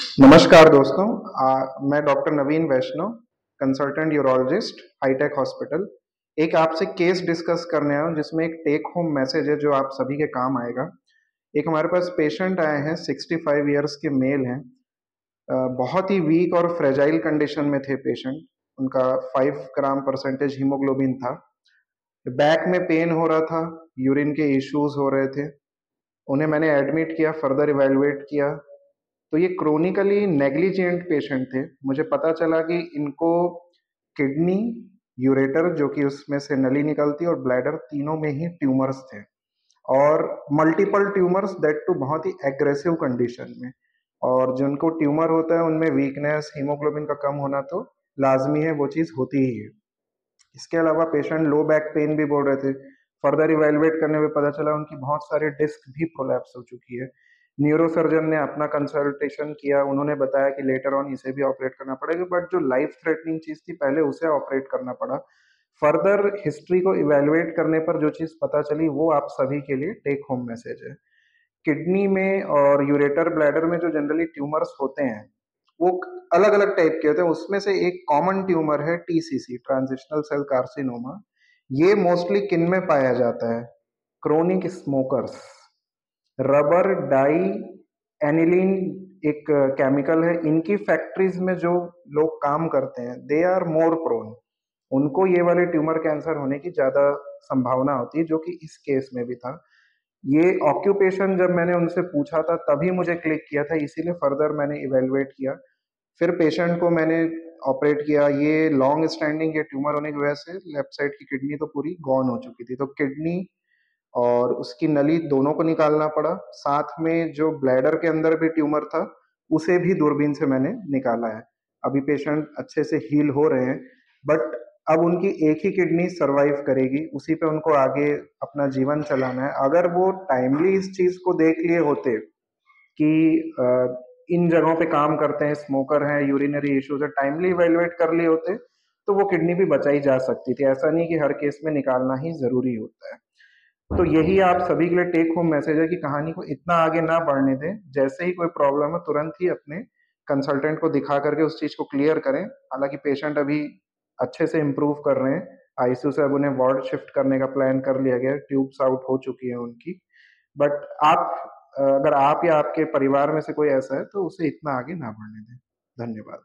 नमस्कार दोस्तों। मैं डॉक्टर नवीन वैष्णव, कंसल्टेंट यूरोलॉजिस्ट, हाईटेक हॉस्पिटल। एक आपसे केस डिस्कस करने आया हूँ जिसमें एक टेक होम मैसेज है जो आप सभी के काम आएगा। एक हमारे पास पेशेंट आए हैं, 65 ईयर्स के मेल हैं। बहुत ही वीक और फ्रेजाइल कंडीशन में थे पेशेंट। उनका 5 ग्राम परसेंटेज हीमोग्लोबिन था। बैक में पेन हो रहा था, यूरिन के इश्यूज हो रहे थे। उन्हें मैंने एडमिट किया, फर्दर इवेलुएट किया। तो ये क्रोनिकली नेग्लिजेंट पेशेंट थे। मुझे पता चला कि इनको किडनी, यूरेटर जो कि उसमें से नली निकलती है, और ब्लैडर, तीनों में ही ट्यूमर्स थे, और मल्टीपल ट्यूमर्स, दैट टू बहुत ही एग्रेसिव कंडीशन में। और जिनको ट्यूमर होता है उनमें वीकनेस, हीमोग्लोबिन का कम होना तो लाजमी है, वो चीज़ होती ही है। इसके अलावा पेशेंट लो बैक पेन भी बोल रहे थे। फर्दर इवेलुएट करने में पता चला उनकी बहुत सारे डिस्क भी प्रोलैप्स हो चुकी है। न्यूरोसर्जन ने अपना कंसल्टेशन किया, उन्होंने बताया कि लेटर ऑन इसे भी ऑपरेट करना पड़ेगा, बट जो लाइफ थ्रेटनिंग चीज थी पहले उसे ऑपरेट करना पड़ा। फर्दर हिस्ट्री को इवेलुएट करने पर जो चीज पता चली वो आप सभी के लिए टेक होम मैसेज है। किडनी में और यूरेटर ब्लैडर में जो जनरली ट्यूमर्स होते हैं वो अलग अलग टाइप के होते हैं। उसमें से एक कॉमन ट्यूमर है टीसीसी, ट्रांजिशनल सेल कार्सिनोमा। ये मोस्टली किन में पाया जाता है? Chronic smokers. Rubber dye aniline एक केमिकल है, इनकी फैक्ट्रीज में जो लोग काम करते हैं दे आर मोर प्रोन, उनको ये वाले ट्यूमर कैंसर होने की ज्यादा संभावना होती है, जो कि इस केस में भी था। ये ऑक्यूपेशन जब मैंने उनसे पूछा था तभी मुझे क्लिक किया था, इसीलिए फर्दर मैंने इवेलुएट किया। फिर पेशेंट को मैंने ऑपरेट किया। ये लॉन्ग स्टैंडिंग ये ट्यूमर होने की वजह से लेफ्ट साइड की किडनी तो पूरी गॉन हो चुकी थी, तो किडनी और उसकी नली दोनों को निकालना पड़ा। साथ में जो ब्लैडर के अंदर भी ट्यूमर था उसे भी दूरबीन से मैंने निकाला है। अभी पेशेंट अच्छे से हील हो रहे हैं, बट अब उनकी एक ही किडनी सरवाइव करेगी, उसी पे उनको आगे अपना जीवन चलाना है। अगर वो टाइमली इस चीज को देख लिए होते कि इन जगहों पे काम करते हैं, स्मोकर हैं, यूरिनरी इश्यूज है, टाइमली इवेलुएट कर लिए होते तो वो किडनी भी बचाई जा सकती थी। ऐसा नहीं कि हर केस में निकालना ही जरूरी होता है। तो यही आप सभी के लिए टेक होम मैसेज है कि कहानी को इतना आगे ना बढ़ने दें। जैसे ही कोई प्रॉब्लम है तुरंत ही अपने कंसल्टेंट को दिखा करके उस चीज को क्लियर करें। हालांकि पेशेंट अभी अच्छे से इम्प्रूव कर रहे हैं। आईसीयू से अब उन्हें वार्ड शिफ्ट करने का प्लान कर लिया गया है, ट्यूब्स आउट हो चुकी है उनकी। बट आप, अगर आप या आपके परिवार में से कोई ऐसा है तो उसे इतना आगे ना बढ़ने दें। धन्यवाद।